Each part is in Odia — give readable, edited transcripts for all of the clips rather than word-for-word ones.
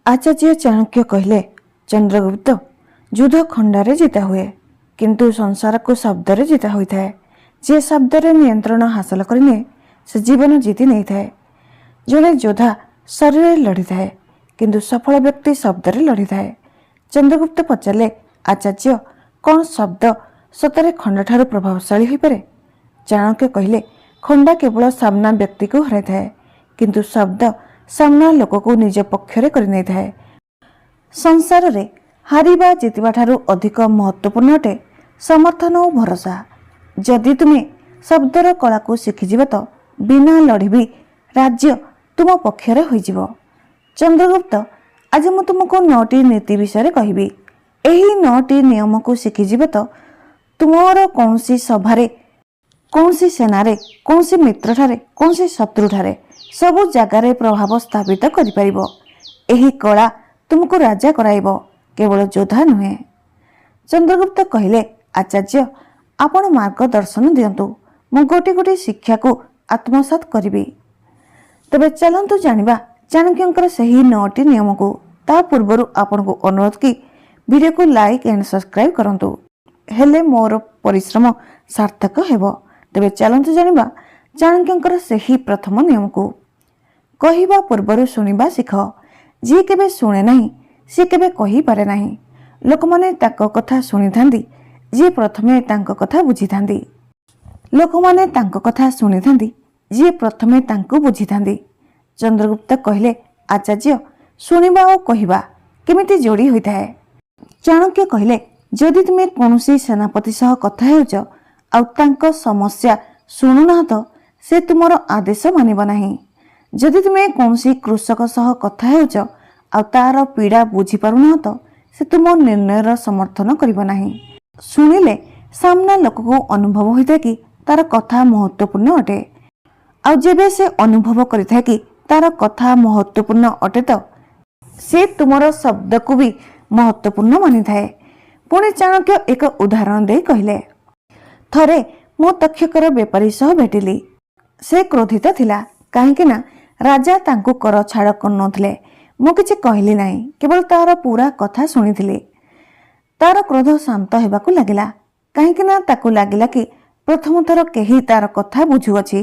आचार्य चाणक्य कहले, चंद्रगुप्त, युद्ध खंडारे जिता हुए किंतु संसार को शब्दरे जिता होता है। जे शब्दरे नियंत्रण हासिल करने से जीवन जीति नहीं थाए। जड़े योद्धा शरीर लड़ी थाए किंतु सफल व्यक्ति शब्दरे लड़ी थाए। चंद्रगुप्त पचारे, आचार्य, कौन शब्द सतरे खंडा ठारू प्रभावशाली हो पारे? चाणक्य कहले, खंडा केवल सामना व्यक्ति को हराई थाए किंतु शब्द सामना लोक को निज पक्षरे कर नहीं थाए। संसार रे हारिबा जितिबा ठारू अधिक महत्वपूर्ण अटे समर्थन और भरोसा। जदि तुम्हें शब्दर कला को शिखिजिब तो बिना लड़ी भी राज्य तुम पक्षरे होइजिब। चंद्रगुप्त, आज मु तुमको 9टी नीति विषय कहबी। एही 9टी नियम को शिखिजिब तो तुमर कौनसी सभारे, कौनसी सेनारे, कौनसी मित्र ठारे, कौनसी शत्रु ठारे सबु जगार प्रभाव स्थापित करिपारिबो। एही कला तुमको राजा कराइबो, केवल योद्धा नुहे। चंद्रगुप्त कहले, आचार्य, आपण मार्गदर्शन दियंतु, मु गोटे गोटे शिक्षा को आत्मसात करिबी। तबे चलंतु जानिबा चाणक्यंकर सही 9टी नियम को। ता पूर्वरु आपनको अनुरोध कि वीडियो को लाइक एंड सब्सक्राइब करंतु, हेले मोर परिश्रम सार्थक हेबो। तबे चलंतु जानिबा चाणक्यंकर सही प्रथम नियम को। कहिबा पूर्वरु सुनिबा शिख। जी केबे सुने नहीं सी केबे कहि पारे नहीं। लोकमाने ताको कथा सुनि थांदी, जी प्रथमे तांको कथा बुझी थांदी। लोकमाने तांको कथा सुनि थांदी, जी प्रथमे तांको बुझी थांदी। चंद्रगुप्त कहले, आचार्य, सुनिबा और कहिबा केमिति जोड़ी होई थाए? चाणक्य कहले, जदि तुमे कोनोसी सेनापति सह कथा हेउच आ तांको समस्या सुनुना तो से तुमर आदेश मानिब नाही। जदि तुमे कोनोसी कृषक सह कथा हेउच आ तार पीड़ा बुझी पारुना तो से तुम निर्णयर समर्थन करिब नाही। सुनिले सामना लोक को अनुभव होइता कि तार कथा महत्वपूर्ण अटे। आ जेबे से अनुभव करिथा कि तार कथा महत्वपूर्ण अटे तो से तुमर शब्द को भी महत्वपूर्ण मानि थाए। पुणे चाणक्य एक उदाहरण दे कहले, थरे मो तक्षकर बेपारी सह भेटिली। से क्रोधित थिला काहेकि ना राजा तांको कर छाड़ करनथले। मु किछि कहली नाही, केवल तार पूरा कथा सुनिथिली। तार क्रोध शांत हेबाकु लागिला काहेकि ना ताकु लागिला कि प्रथम थर केही तार कथा बुझुअछि।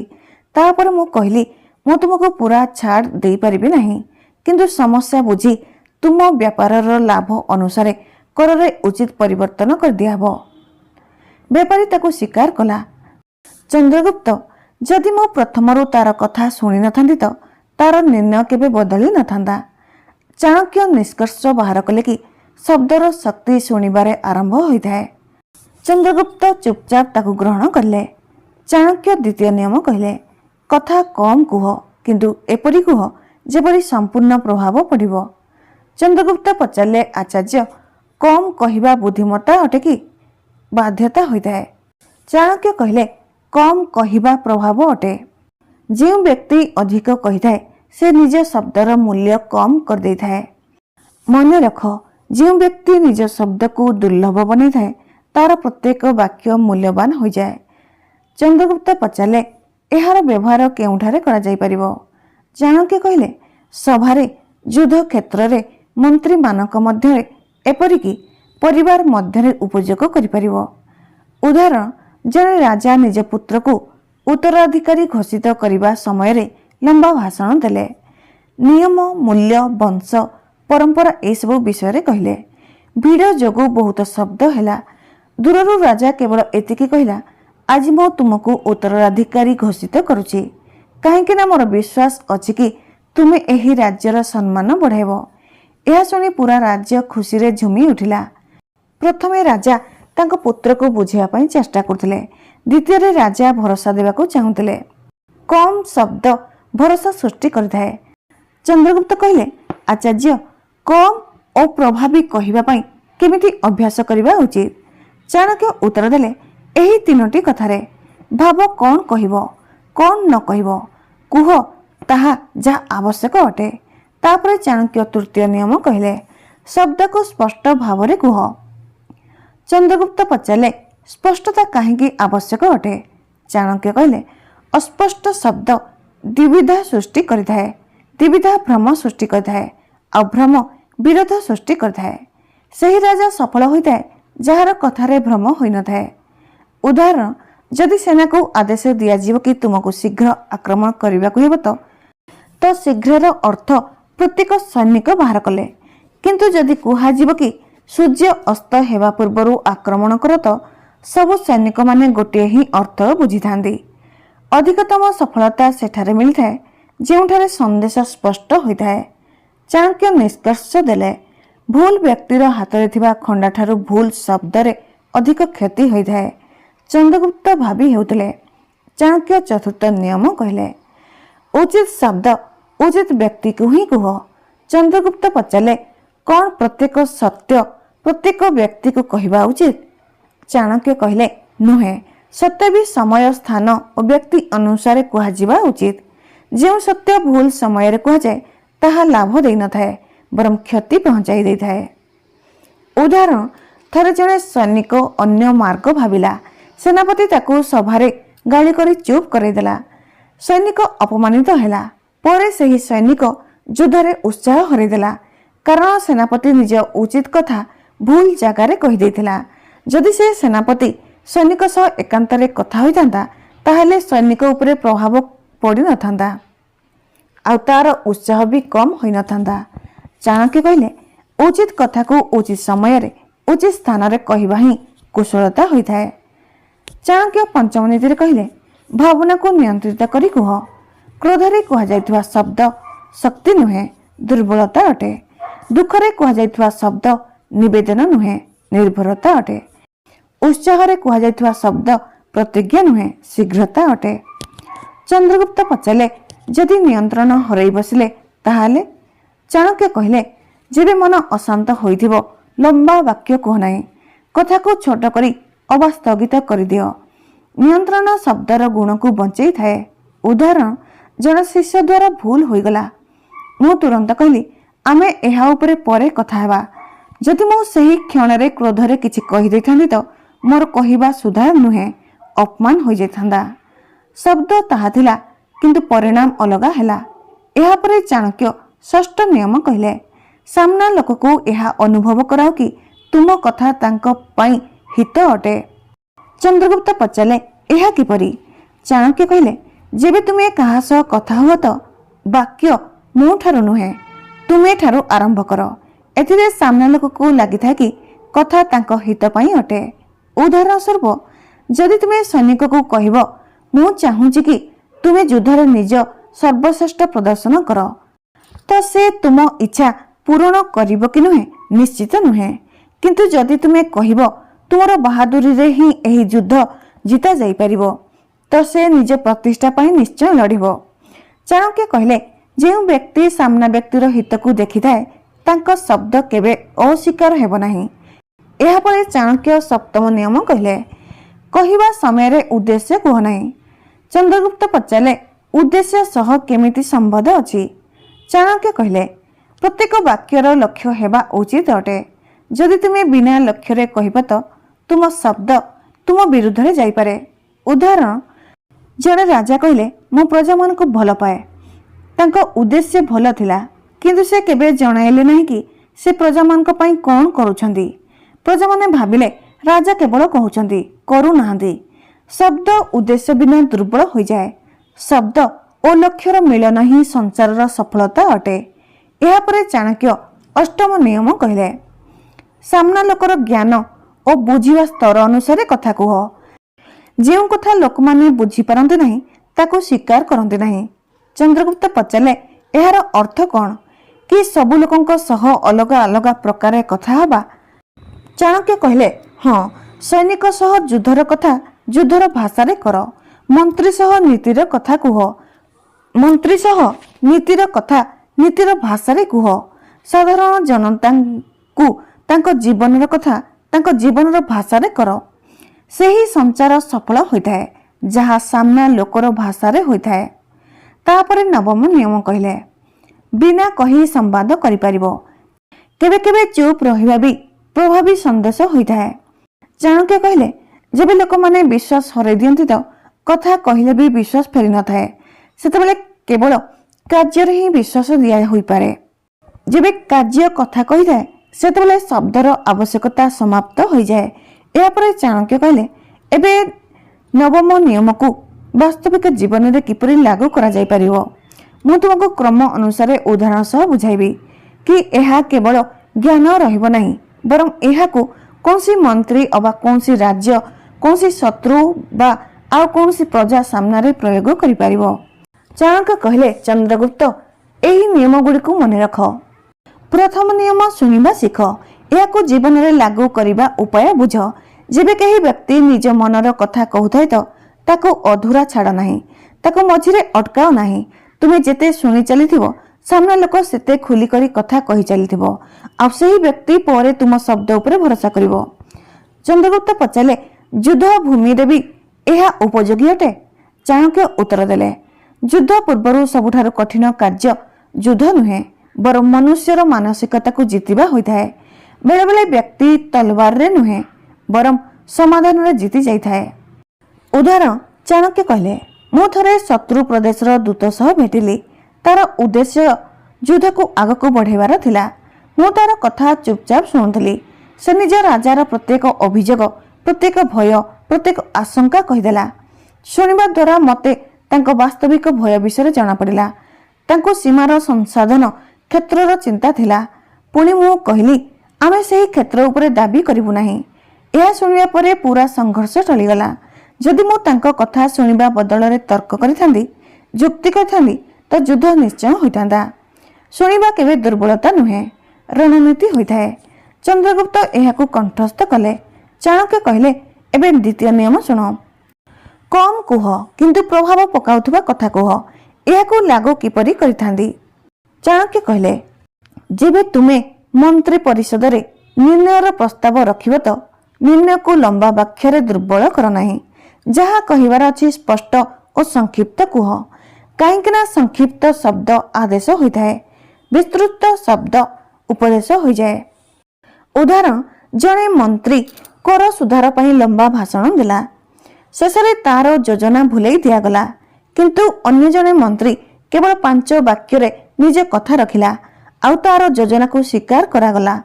तापर मु कहली, मु तुमको पूरा छाड़ देई परिबि नाही, किंतु समस्या बुझी तुम व्यापारर लाभ अनुसारे कररे उचित परिवर्तन कर दियाबो। बेपारी ताकु स्वीकार कला। चंद्रगुप्त, जदि मु प्रथमरु तार कथा सुनि नथांदी तो तार निर्णय केबे बदली नथांदा। चाणक्य निष्कर्ष बाहर कले कि शब्दर शक्ति शुणिबारे आरंभ होइथाए। चंद्रगुप्त चुपचाप ताकु ग्रहण करले। चाणक्य द्वितीय नियम कहले, कथा कम कुह किंतु एपरि कुह जेपरि संपूर्ण प्रभाव पड़िबो। चंद्रगुप्त पचारले, आचार्य, कम कहिबा बुद्धिमत्ता अटे कि बाध्यता होइथाए? चाणक्य कहले, कम कहिबा प्रभाव अटे। जे व्यक्ति अधिक कहिथाए से निज शब्दर मूल्य कम कर देइथाए। मन रख, जे व्यक्ति निज शब्द को दुर्लभ बनै थाए तार प्रत्येक वाक्य मूल्यवान हो जाए। चंद्रगुप्त पचारले, एहार व्यवहार केउठारे करा जाई परिबो? चाणक्य कहले, सभारे, युद्ध क्षेत्र रे, मंत्री मानक मध्यरे, एपरिकी परिवार मध्यरे उपयोग करि परिबो। उदाहरण, जने राजा निज पुत्र को उत्तराधिकारी घोषित करिबा समय रे लंबा भाषण देले। नियम, मूल्य, वंश, परंपरा ए सब विषय रे कहले। भीड़ जोगु बहुत शब्द हैला। दूररु राजा केवल एतिकी कहला, आज मो तुमको उत्तराधिकारी घोषित करुछि काहेकि ना मोर विश्वास अछि कि तुमे एही राज्यर सम्मान बढ़ाइबो। यह सुनी पूरा राज्य खुशी रे झुमी उठिला। प्रथमे राजा तांको पुत्र को बुझिया पई चेष्टा करथिले। द्वितीय रे राजा भरोसा देबाको चाहुथिले। कम शब्द भरोसा सृष्टि करिथाए। चंद्रगुप्त कहले, आचार्य, कम और प्रभावी कहिबा पई केमिति अभ्यास करिबा उचित? चाणक्य उत्तर देले, एही 3टी कथारे भाव कौन कहिबो, कौन न कहिबो, कुह ताहा जा आवश्यक अटे। तापरे चाणक्य तृतीय नियम कहले, शब्द को स्पष्ट भाव रे कुह। चंद्रगुप्त पचारले, स्पष्टता काहेकि आवश्यक अटे? चाणक्य कहले, अस्पष्ट शब्द द्विविधा सृष्टि करिथाए, द्विविधा भ्रम सृष्टि करिथाए ଆଉ ଭ୍ରମ ବିରୋଧ ସୃଷ୍ଟି କରିଥାଏ। ସେହି ରାଜା ସଫଳ ହୋଇଥାଏ ଯାହାର କଥାରେ ଭ୍ରମ ହୋଇନଥାଏ। ଉଦାହରଣ, ଯଦି ସେନାକୁ ଆଦେଶ ଦିଆଯିବ କି ତୁମକୁ ଶୀଘ୍ର ଆକ୍ରମଣ କରିବାକୁ ହେବ ତ ଶୀଘ୍ରର ଅର୍ଥ ପ୍ରତ୍ୟେକ ସୈନିକ ବାହାର କଲେ। କିନ୍ତୁ ଯଦି କୁହାଯିବ କି ସୂର୍ଯ୍ୟ ଅସ୍ତ ହେବା ପୂର୍ବରୁ ଆକ୍ରମଣ କର ତ ସବୁ ସୈନିକମାନେ ଗୋଟିଏ ହିଁ ଅର୍ଥ ବୁଝିଥାନ୍ତି। ଅଧିକତମ ସଫଳତା ସେଠାରେ ମିଳିଥାଏ ଯେଉଁଠାରେ ସନ୍ଦେଶ ସ୍ପଷ୍ଟ ହୋଇଥାଏ। ଚାଣକ୍ୟ ନିଷ୍କର୍ଷ ଦେଲେ, ଭୁଲ ବ୍ୟକ୍ତିର ହାତରେ ଥିବା ଖଣ୍ଡାଠାରୁ ଭୁଲ ଶବ୍ଦରେ ଅଧିକ କ୍ଷତି ହୋଇଥାଏ। ଚନ୍ଦ୍ରଗୁପ୍ତ ଭାବି ହେଉଥିଲେ। ଚାଣକ୍ୟ ଚତୁର୍ଥ ନିୟମ କହିଲେ, ଉଚିତ ଶବ୍ଦ ଉଚିତ ବ୍ୟକ୍ତିକୁ ହିଁ କୁହ। ଚନ୍ଦ୍ରଗୁପ୍ତ ପଚାରିଲେ, କ'ଣ ପ୍ରତ୍ୟେକ ସତ୍ୟ ପ୍ରତ୍ୟେକ ବ୍ୟକ୍ତିକୁ କହିବା ଉଚିତ? ଚାଣକ୍ୟ କହିଲେ, ନୁହେଁ। ସତ୍ୟ ବି ସମୟ, ସ୍ଥାନ ଓ ବ୍ୟକ୍ତି ଅନୁସାରେ କୁହାଯିବା ଉଚିତ। ଯେଉଁ ସତ୍ୟ ଭୁଲ ସମୟରେ କୁହାଯାଏ ତାହା ଲାଭ ଦେଇନଥାଏ, ବରଂ କ୍ଷତି ପହଞ୍ଚାଇ ଦେଇଥାଏ। ଉଦାହରଣ, ଥରେ ଜଣେ ସୈନିକ ଅନ୍ୟ ମାର୍ଗ ଭାବିଲା। ସେନାପତି ତାକୁ ସଭାରେ ଗାଳି କରି ଚୁପ୍ କରାଇଦେଲା। ସୈନିକ ଅପମାନିତ ହେଲା। ପରେ ସେହି ସୈନିକ ଯୁଦ୍ଧରେ ଉତ୍ସାହ ହରାଇଦେଲା, କାରଣ ସେନାପତି ନିଜ ଉଚିତ କଥା ଭୁଲ ଜାଗାରେ କହିଦେଇଥିଲା। ଯଦି ସେ ସେନାପତି ସୈନିକ ସହ ଏକାନ୍ତରେ କଥା ହୋଇଥାନ୍ତା ତାହେଲେ ସୈନିକ ଉପରେ ପ୍ରଭାବ ପଡ଼ିନଥାନ୍ତା, ଆଉ ତାର ଉତ୍ସାହ ବି କମ୍ ହୋଇନଥାନ୍ତା। ଚାଣକ୍ୟ କହିଲେ, ଉଚିତ କଥାକୁ ଉଚିତ ସମୟରେ ଉଚିତ ସ୍ଥାନରେ କହିବା ହିଁ କୁଶଳତା ହୋଇଥାଏ। ଚାଣକ୍ୟ ପଞ୍ଚମ ନୀତିରେ କହିଲେ, ଭାବନାକୁ ନିୟନ୍ତ୍ରିତ କରି କୁହ। କ୍ରୋଧରେ କୁହାଯାଇଥିବା ଶବ୍ଦ ଶକ୍ତି ନୁହେଁ, ଦୁର୍ବଳତା ଅଟେ। ଦୁଃଖରେ କୁହାଯାଇଥିବା ଶବ୍ଦ ନିବେଦନ ନୁହେଁ, ନିର୍ଭରତା ଅଟେ। ଉତ୍ସାହରେ କୁହାଯାଇଥିବା ଶବ୍ଦ ପ୍ରତିଜ୍ଞା ନୁହେଁ, ଶୀଘ୍ରତା ଅଟେ। ଚନ୍ଦ୍ରଗୁପ୍ତ ପଚାରିଲେ, ଯଦି ନିୟନ୍ତ୍ରଣ ହରାଇ ବସିଲେ ତାହେଲେ? ଚାଣକ୍ୟ କହିଲେ, ଯେବେ ମନ ଅଶାନ୍ତ ହୋଇଥିବ ଲମ୍ବା ବାକ୍ୟ କୁହ ନାହିଁ। କଥାକୁ ଛୋଟ କରି ଅବା ସ୍ଥଗିତ କରିଦିଅ। ନିୟନ୍ତ୍ରଣ ଶବ୍ଦର ଗୁଣକୁ ବଞ୍ଚେଇଥାଏ। ଉଦାହରଣ, ଜଣେ ଶିଷ୍ୟ ଦ୍ୱାରା ଭୁଲ ହୋଇଗଲା। ମୁଁ ତୁରନ୍ତ କହିଲି, ଆମେ ଏହା ଉପରେ ପରେ କଥା ହେବା। ଯଦି ମୁଁ ସେହି କ୍ଷଣରେ କ୍ରୋଧରେ କିଛି କହିଦେଇଥାନ୍ତି ତ ମୋର କହିବା ସୁଧାର ନୁହେଁ, ଅପମାନ ହୋଇଯାଇଥାନ୍ତା। ଶବ୍ଦ ତାହା ଥିଲା, କିନ୍ତୁ ପରିଣାମ ଅଲଗା ହେଲା। ଏହାପରେ ଚାଣକ୍ୟ ଷଷ୍ଠ ନିୟମ କହିଲେ, ସାମ୍ନା ଲୋକକୁ ଏହା ଅନୁଭବ କରାଅ କି ତୁମ କଥା ତାଙ୍କ ପାଇଁ ହିତ ଅଟେ। ଚନ୍ଦ୍ରଗୁପ୍ତ ପଚାରିଲେ, ଏହା କିପରି? ଚାଣକ୍ୟ କହିଲେ, ଯେବେ ତୁମେ କାହା ସହ କଥା ହୁଅ ତ ବାକ୍ୟ ମୁଁ ଠାରୁ ନୁହେଁ, ତୁମେ ଠାରୁ ଆରମ୍ଭ କର। ଏଥିରେ ସାମ୍ନା ଲୋକକୁ ଲାଗିଥାଏ କି କଥା ତାଙ୍କ ହିତ ପାଇଁ ଅଟେ। ଉଦାହରଣ ସ୍ୱରୂପ, ଯଦି ତୁମେ ସୈନିକକୁ କହିବ, ମୁଁ ଚାହୁଁଛି କି ତୁମେ ଯୁଦ୍ଧରେ ନିଜ ସର୍ବଶ୍ରେଷ୍ଠ ପ୍ରଦର୍ଶନ କର, ତ ସେ ତୁମ ଇଚ୍ଛା ପୂରଣ କରିବ କି ନୁହେଁ ନିଶ୍ଚିତ ନୁହେଁ। କିନ୍ତୁ ଯଦି ତୁମେ କହିବ, ତୁମର ବାହାଦୁରୀରେ ହିଁ ଏହି ଯୁଦ୍ଧ ଜିତା ଯାଇପାରିବ, ତ ସେ ନିଜ ପ୍ରତିଷ୍ଠା ପାଇଁ ନିଶ୍ଚୟ ଲଢ଼ିବ। ଚାଣକ୍ୟ କହିଲେ, ଯେଉଁ ବ୍ୟକ୍ତି ସାମ୍ନା ବ୍ୟକ୍ତିର ହିତକୁ ଦେଖିଥାଏ ତାଙ୍କ ଶବ୍ଦ କେବେ ଅସ୍ୱୀକାର ହେବ ନାହିଁ। ଏହାପରେ ଚାଣକ୍ୟ ସପ୍ତମ ନିୟମ କହିଲେ, କହିବା ସମୟରେ ଉଦ୍ଦେଶ୍ୟ କୁହ ନାହିଁ। ଚନ୍ଦ୍ରଗୁପ୍ତ ପଚାରିଲେ, ଉଦ୍ଦେଶ୍ୟ ସହ କେମିତି ସମ୍ବନ୍ଧ ଅଛି? ଚାଣକ୍ୟ କହିଲେ, ପ୍ରତ୍ୟେକ ବାକ୍ୟର ଲକ୍ଷ୍ୟ ହେବା ଉଚିତ ଅଟେ। ଯଦି ତୁମେ ବିନା ଲକ୍ଷ୍ୟରେ କହିବ ତ ତୁମ ଶବ୍ଦ ତୁମ ବିରୁଦ୍ଧରେ ଯାଇପାରେ। ଉଦାହରଣ, ଜଣେ ରାଜା କହିଲେ, ମୁଁ ପ୍ରଜାମାନଙ୍କୁ ଭଲ ପାଏ। ତାଙ୍କ ଉଦ୍ଦେଶ୍ୟ ଭଲ ଥିଲା, କିନ୍ତୁ ସେ କେବେ ଜଣାଇଲେ ନାହିଁ କି ସେ ପ୍ରଜାମାନଙ୍କ ପାଇଁ କ'ଣ କରୁଛନ୍ତି। ପ୍ରଜାମାନେ ଭାବିଲେ ରାଜା କେବଳ କହୁଛନ୍ତି, କରୁନାହାନ୍ତି। ଶବ୍ଦ ଉଦ୍ଦେଶ୍ୟ ବିନା ଦୁର୍ବଳ ହୋଇଯାଏ। ଶବ୍ଦ ଓ ଲକ୍ଷ୍ୟର ମିଳନ ହିଁ ସଂସାରର ସଫଳତା ଅଟେ। ଏହାପରେ ଚାଣକ୍ୟ ଅଷ୍ଟମ ନିୟମ କହିଲେ, ସାମ୍ନା ଲୋକର ଜ୍ଞାନ ଓ ବୁଝିବା ସ୍ତର ଅନୁସାରେ କଥା କୁହ। ଯେଉଁ କଥା ଲୋକମାନେ ବୁଝିପାରନ୍ତି ନାହିଁ ତାକୁ ସ୍ୱୀକାର କରନ୍ତି ନାହିଁ। ଚନ୍ଦ୍ରଗୁପ୍ତ ପଚାରିଲେ, ଏହାର ଅର୍ଥ କ'ଣ? କି ସବୁ ଲୋକଙ୍କ ସହ ଅଲଗା ଅଲଗା ପ୍ରକାରେ କଥା ହେବା? ଚାଣକ୍ୟ କହିଲେ, ହଁ, ସୈନିକ ସହ ଯୁଦ୍ଧର କଥା ଯୁଦ୍ଧର ଭାଷାରେ କର। ମନ୍ତ୍ରୀ ସହ ନୀତିର କଥା କୁହ। ମନ୍ତ୍ରୀ ସହ ନୀତିର କଥା ନୀତିର ଭାଷାରେ କୁହ। ସାଧାରଣ ଜନତାଙ୍କୁ ତାଙ୍କ ଜୀବନର କଥା ତାଙ୍କ ଜୀବନର ଭାଷାରେ କର। ସେହି ସଞ୍ଚାର ସଫଳ ହୋଇଥାଏ ଯାହା ସାମ୍ନା ଲୋକର ଭାଷାରେ ହୋଇଥାଏ। ତାପରେ ନବମ ନିୟମ କହିଲେ, ବିନା କହି ସମ୍ବାଦ କରିପାରିବ। କେବେ କେବେ ଚୁପ୍ ରହିବା ବି ପ୍ରଭାବୀ ସନ୍ଦେଶ ହୋଇଥାଏ। ଚାଣକ୍ୟ କହିଲେ, ଯେବେ ଲୋକମାନେ ବିଶ୍ୱାସ ହରାଇ ଦିଅନ୍ତି ତ କଥା କହିଲେ ବି ବିଶ୍ୱାସ ଫେରିନଥାଏ। ସେତେବେଳେ କେବଳ କାର୍ଯ୍ୟରେ ହିଁ ବିଶ୍ୱାସ ଦିଆ ହୋଇପାରେ। ଯେବେ କାର୍ଯ୍ୟ କଥା କହିଥାଏ ସେତେବେଳେ ଶବ୍ଦର ଆବଶ୍ୟକତା ସମାପ୍ତ ହୋଇଯାଏ। ଏହାପରେ ଚାଣକ୍ୟ କହିଲେ, ଏବେ ନବମ ନିୟମକୁ ବାସ୍ତବିକ ଜୀବନରେ କିପରି ଲାଗୁ କରାଯାଇପାରିବ ମୁଁ ତୁମକୁ କ୍ରମ ଅନୁସାରେ ଉଦାହରଣ ସହ ବୁଝାଇବି କି ଏହା କେବଳ ଜ୍ଞାନ ରହିବ ନାହିଁ, ବରଂ ଏହାକୁ କୌଣସି ମନ୍ତ୍ରୀ ଅବା କୌଣସି ରାଜ୍ୟ, କୌଣସି ଶତ୍ରୁ ବା ଆଉ କୌଣସି ପ୍ରଜା ସାମ୍ନାରେ ପ୍ରୟୋଗ କରିପାରିବ। ଚାଣକ୍ୟ କହିଲେ, ଚନ୍ଦ୍ରଗୁପ୍ତ, ଏହି ନିୟମ ଗୁଡ଼ିକୁ ମନେ ରଖ। ପ୍ରଥମ ନିୟମ, ଶୁଣିବା ଶିଖ। ଏହାକୁ ଜୀବନରେ ଲାଗୁ କରିବା ଉପାୟ ବୁଝ। ଯେବେ କେହି ବ୍ୟକ୍ତି ନିଜ ମନର କଥା କହୁଥାଏ ତ ତାକୁ ଅଧୁରା ଛାଡ଼ ନାହିଁ, ତାକୁ ମଝିରେ ଅଟକାଅ ନାହିଁ। ତୁମେ ଯେତେ ଶୁଣି ଚାଲିଥିବ ସାମ୍ନା ଲୋକ ସେତେ ଖୋଲିକରି କଥା କହି ଚାଲିଥିବ, ଆଉ ସେହି ବ୍ୟକ୍ତି ପରେ ତୁମ ଶବ୍ଦ ଉପରେ ଭରସା କରିବ। ଚନ୍ଦ୍ରଗୁପ୍ତ ପଚାରିଲେ, ଯୁଦ୍ଧ ଭୂମିରେ ବି ଏହା ଉପଯୋଗୀ ଅଟେ? ଚାଣକ୍ୟ ଉତ୍ତର ଦେଲେ, ଯୁଦ୍ଧ ପୂର୍ବରୁ ସବୁଠାରୁ କଠିନ କାର୍ଯ୍ୟ ଯୁଦ୍ଧ ନୁହେଁ, ବରଂ ମନୁଷ୍ୟର ମାନସିକତାକୁ ଜିତିବା ହୋଇଥାଏ। ବେଳେବେଳେ ବ୍ୟକ୍ତି ତଲବାରରେ ନୁହେଁ, ବରଂ ସମାଧାନରେ ଜିତି ଯାଇଥାଏ। ଉଦାହରଣ, ଚାଣକ୍ୟ କହିଲେ, ମୁଁ ଥରେ ଶତ୍ରୁ ପ୍ରଦେଶର ଦୂତ ସହ ଭେଟିଲି। ତାର ଉଦ୍ଦେଶ୍ୟ ଯୁଦ୍ଧକୁ ଆଗକୁ ବଢ଼ାଇବାର ଥିଲା। ମୁଁ ତାର କଥା ଚୁପଚାପ ଶୁଣୁଥିଲି। ସେ ନିଜ ରାଜାର ପ୍ରତ୍ୟେକ ଅଭିଯୋଗ, ପ୍ରତ୍ୟେକ ଭୟ, ପ୍ରତ୍ୟେକ ଆଶଙ୍କା କହିଦେଲା। ଶୁଣିବା ଦ୍ୱାରା ମୋତେ ତାଙ୍କ ବାସ୍ତବିକ ଭୟ ବିଷୟରେ ଜଣାପଡ଼ିଲା। ତାଙ୍କୁ ସୀମାର ସଂସାଧନ କ୍ଷେତ୍ରର ଚିନ୍ତା ଥିଲା। ପୁଣି ମୁଁ କହିଲି, ଆମେ ସେହି କ୍ଷେତ୍ର ଉପରେ ଦାବି କରିବୁ ନାହିଁ। ଏହା ଶୁଣିବା ପରେ ପୁରା ସଂଘର୍ଷ ଟଳିଗଲା। ଯଦି ମୁଁ ତାଙ୍କ କଥା ଶୁଣିବା ବଦଳରେ ତର୍କ କରିଥାନ୍ତି, ଯୁକ୍ତି କରିଥାନ୍ତି, ତ ଯୁଦ୍ଧ ନିଶ୍ଚୟ ହୋଇଥାନ୍ତା। ଶୁଣିବା କେବେ ଦୁର୍ବଳତା ନୁହେଁ, ରଣନୀତି ହୋଇଥାଏ। ଚନ୍ଦ୍ରଗୁପ୍ତ ଏହାକୁ କଣ୍ଠସ୍ଥ କଲେ। ଚାଣକ୍ୟ କହିଲେ, ଏବେ ଦ୍ୱିତୀୟ ନିୟମ ଶୁଣ। କମ୍ କୁହ, କିନ୍ତୁ ପ୍ରଭାବ ପକାଉଥିବା କଥା କୁହ। ଏହାକୁ ଲାଗୁ କିପରି କରିଥାନ୍ତି? ଚାଣକ୍ୟ କହିଲେ, ଯେବେ ତୁମେ ମନ୍ତ୍ରୀ ପରିଷଦରେ ନିର୍ଣ୍ଣୟର ପ୍ରସ୍ତାବ ରଖିବ ତ ନିର୍ଣ୍ଣୟକୁ ଲମ୍ବା ବାକ୍ୟରେ ଦୁର୍ବଳ କର ନାହିଁ। ଯାହା କହିବାର ଅଛି ସ୍ପଷ୍ଟ ଓ ସଂକ୍ଷିପ୍ତ କୁହ, କାହିଁକିନା ସଂକ୍ଷିପ୍ତ ଶବ୍ଦ ଆଦେଶ ହୋଇଥାଏ, ବିସ୍ତୃତ ଶବ୍ଦ ଉପଦେଶ ହୋଇଯାଏ। ଉଦାହରଣ, ଜଣେ ମନ୍ତ୍ରୀ କର ସୁଧାର ପାଇଁ ଲମ୍ବା ଭାଷଣ ଦେଲା। ଶେଷରେ ତାର ଯୋଜନା ଭୁଲେଇ ଦିଆଗଲା, କିନ୍ତୁ ଅନ୍ୟ ଜଣେ ମନ୍ତ୍ରୀ କେବଳ 5 ବାକ୍ୟରେ ନିଜ କଥା ରଖିଲା, ଆଉ ତାର ଯୋଜନାକୁ ସ୍ୱୀକାର କରାଗଲା।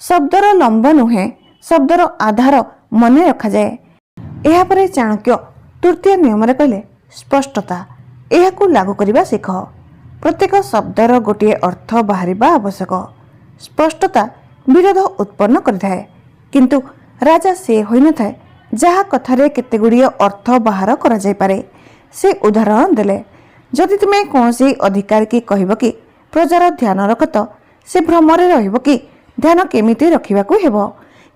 ଶବ୍ଦର ଲମ୍ବ ନୁହେଁ, ଶବ୍ଦର ଆଧାର ମନେ ରଖାଯାଏ। ଏହାପରେ ଚାଣକ୍ୟ ତୃତୀୟ ନିୟମରେ କହିଲେ, ସ୍ପଷ୍ଟତା। ଏହାକୁ ଲାଗୁ କରିବା ଶିଖ। ପ୍ରତ୍ୟେକ ଶବ୍ଦର ଗୋଟିଏ ଅର୍ଥ ବାହାରିବା ଆବଶ୍ୟକ। ସ୍ପଷ୍ଟତା ବିରୋଧ ଉତ୍ପନ୍ନ କରିଥାଏ, କିନ୍ତୁ ରାଜା ସେ ହୋଇନଥାଏ ଯାହା କଥାରେ କେତେଗୁଡ଼ିଏ ଅର୍ଥ ବାହାର କରାଯାଇପାରେ। ସେ ଉଦାହରଣ ଦେଲେ, ଯଦି ତୁମେ କୌଣସି ଅଧିକାରୀକି କହିବ କି ପ୍ରଜାର ଧ୍ୟାନ ରଖ ତ ସେ ଭ୍ରମରେ ରହିବ କି ଧ୍ୟାନ କେମିତି ରଖିବାକୁ ହେବ।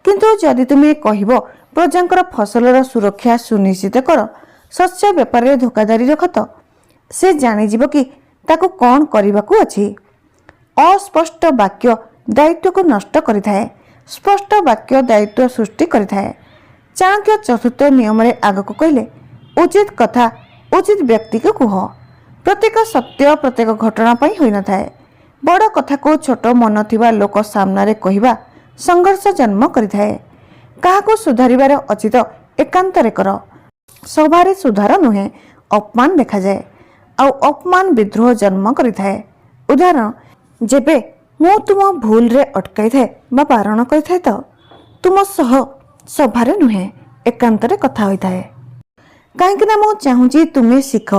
କିନ୍ତୁ ଯଦି ତୁମେ କହିବ ପ୍ରଜାଙ୍କର ଫସଲର ସୁରକ୍ଷା ସୁନିଶ୍ଚିତ କର, ଶସ୍ୟ ବେପାରରେ ଧୋକାଧାରୀ ରଖ ତ ସେ ଜାଣିଯିବ କି ତାକୁ କ'ଣ କରିବାକୁ ଅଛି। ଅସ୍ପଷ୍ଟ ବାକ୍ୟ ଦାୟିତ୍ୱକୁ ନଷ୍ଟ କରିଥାଏ, ସ୍ପଷ୍ଟ ବାକ୍ୟ ଦାୟିତ୍ୱ ସୃଷ୍ଟି କରିଥାଏ। ଚାଣକ୍ୟ ଚତୁର୍ଥ ନିୟମରେ ଆଗକୁ କହିଲେ, ଉଚିତ କଥା ଉଚିତ ବ୍ୟକ୍ତିକୁ କୁହ। ପ୍ରତ୍ୟେକ ସତ୍ୟ ପ୍ରତ୍ୟେକ ଘଟଣା ପାଇଁ ହୋଇନଥାଏ। ବଡ଼ କଥାକୁ ଛୋଟ ମନ ଥିବା ଲୋକ ସାମ୍ନାରେ କହିବା ସଂଘର୍ଷ ଜନ୍ମ କରିଥାଏ। କାହାକୁ ସୁଧାରିବାର ଅଛି ତ ଏକାନ୍ତରେ କର। ସଭାରେ ସୁଧାର ନୁହେଁ, ଅପମାନ ଦେଖାଯାଏ, ଆଉ ଅପମାନ ବିଦ୍ରୋହ ଜନ୍ମ କରିଥାଏ। ଉଦାହରଣ, ଯେବେ ମୁଁ ତୁମ ଭୁଲରେ ଅଟକାଇଥାଏ ବା ବାରଣ କରିଥାଏ ତ ତୁମ ସହ ସଭାରେ ନୁହେଁ, ଏକାନ୍ତରେ କଥା ହୋଇଥାଏ। କାହିଁକିନା ମୁଁ ଚାହୁଁଛି ତୁମେ ଶିଖ,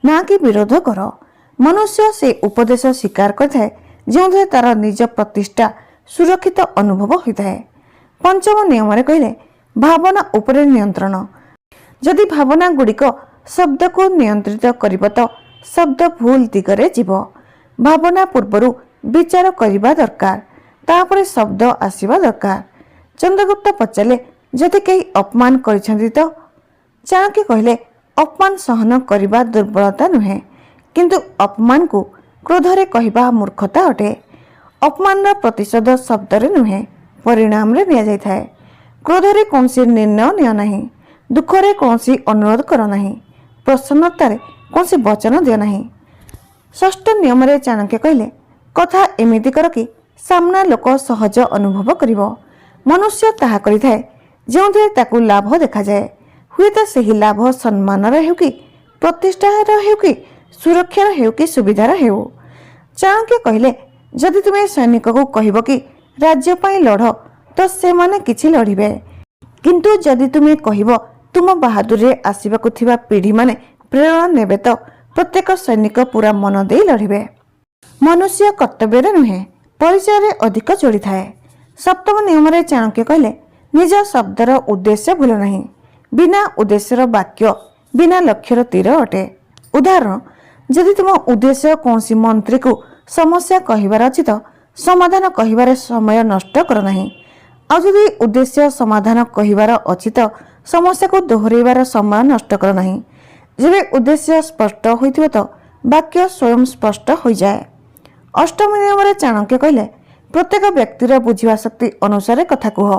ନା କି ବିରୋଧ କର। ମନୁଷ୍ୟ ସେ ଉପଦେଶ ସ୍ୱୀକାର କରିଥାଏ ଯେଉଁଥିରେ ତାର ନିଜ ପ୍ରତିଷ୍ଠା ସୁରକ୍ଷିତ ଅନୁଭବ ହୋଇଥାଏ। ପଞ୍ଚମ ନିୟମରେ କହିଲେ, ଭାବନା ଉପରେ ନିୟନ୍ତ୍ରଣ। ଯଦି ଭାବନା ଗୁଡ଼ିକ ଶବ୍ଦକୁ ନିୟନ୍ତ୍ରିତ କରିବ ତ ଶବ୍ଦ ଭୁଲ ଦିଗରେ ଯିବ। ଭାବନା ପୂର୍ବରୁ ବିଚାର କରିବା ଦରକାର, ତାପରେ ଶବ୍ଦ ଆସିବା ଦରକାର। ଚନ୍ଦ୍ରଗୁପ୍ତ ପଚାରିଲେ, ଯଦି କେହି ଅପମାନ କରିଛନ୍ତି ତ? ଚାଣକ୍ୟ କହିଲେ, ଅପମାନ ସହନ କରିବା ଦୁର୍ବଳତା ନୁହେଁ, କିନ୍ତୁ ଅପମାନକୁ କ୍ରୋଧରେ କହିବା ମୂର୍ଖତା ଅଟେ। ଅପମାନର ପ୍ରତିଶୋଧ ଶବ୍ଦରେ ନୁହେଁ, ପରିଣାମରେ ନିଆଯାଇଥାଏ। କ୍ରୋଧରେ କୌଣସି ନିର୍ଣ୍ଣୟ ନିଅ ନାହିଁ, ଦୁଃଖରେ କୌଣସି ଅନୁରୋଧ କର ନାହିଁ, ପ୍ରସନ୍ନତାରେ କୌଣସି ବଚନ ଦିଅ ନାହିଁ। ଷଷ୍ଠ ନିୟମରେ ଚାଣକ୍ୟ କହିଲେ, କଥା ଏମିତି କର କି ସାମ୍ନା ଲୋକ ସହଜ ଅନୁଭବ କରିବ। ମନୁଷ୍ୟ ତାହା କରିଥାଏ ଯେଉଁଥିରେ ତାକୁ ଲାଭ ଦେଖାଯାଏ, ହୁଏତ ସେହି ଲାଭ ସମ୍ମାନର ହେଉ କି ପ୍ରତିଷ୍ଠାର ହେଉ କି ସୁରକ୍ଷାର ହେଉ କି ସୁବିଧାର ହେଉ। ଚାଣକ୍ୟ କହିଲେ, जदि तुम्हें सैनिक को कहब कि राज्य पाई लड़ तो से माने किछि लड़िबे, किंतु जदि तुम्हें कहब तुम बहादुरी आसवाक पीढ़ी माने प्रेरणा नेबे तो प्रत्येक सैनिक पूरा मन दे लड़िबे। मनुष्य कर्तव्य नुहे परिचय अधिक जोड़ी थाए। सप्तम नियम रे चाणक्य कहले निज शब्दर उद्देश्य भूल नहीं, बिना उद्देश्यर वाक्य बिना लक्ष्यर तीर अटे। उदाहरण, जदि तुम उद्देश्य कौन मंत्री को समस्या कहबार अछि तो समाधान कहबार समय नष्ट कर नहीं, आ जदि उद्देश्य समाधान कहबार अछि तो समस्या को दोहराइबार समय नष्ट कर नहीं। जेबे उद्देश्य स्पष्ट होइथिबो तो वाक्य स्वयं स्पष्ट हो जाए। अष्टम नियम रे चाणक्य कहले प्रत्येक व्यक्तिर बुझिबा शक्ति अनुसार कथा कह।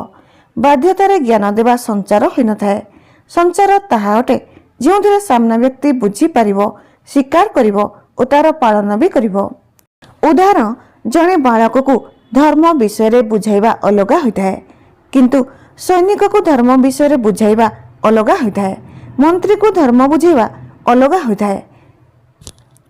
बाध्यतार ज्ञान देवा संचार होई न थाए। संचार ताहा अटे जो सामना व्यक्ति बुझी पारिबो, स्वीकार करिबो और तार पालन भी करिबो। उदाहरण, जड़े बालक को धर्म विषय बुझाइबा अलगा होइथाए, किंतु सैनिक को धर्म विषय बुझाइबा अलगा होइथाए, मंत्री को धर्म बुझाइबा अलगा होइथाए।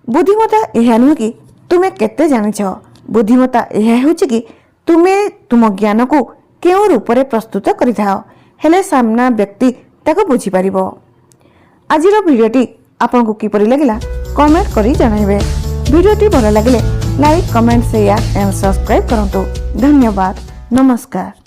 बुद्धिमत्ता यह नुह कि तुमे केते जानिछ, बुद्धिमत्ता यह होछि कि तुमे तुम ज्ञान को केउ रूप रे प्रस्तुत करिथाओ, हेले सामना व्यक्ति ताको बुझी पारिबो। आजिर भिडियोटी आपनको किपरि लागिला कमेंट करी जणाइबे। भिडियोटी भल लागिले like, comment, share and subscribe करंतु। धन्यवाद, नमस्कार।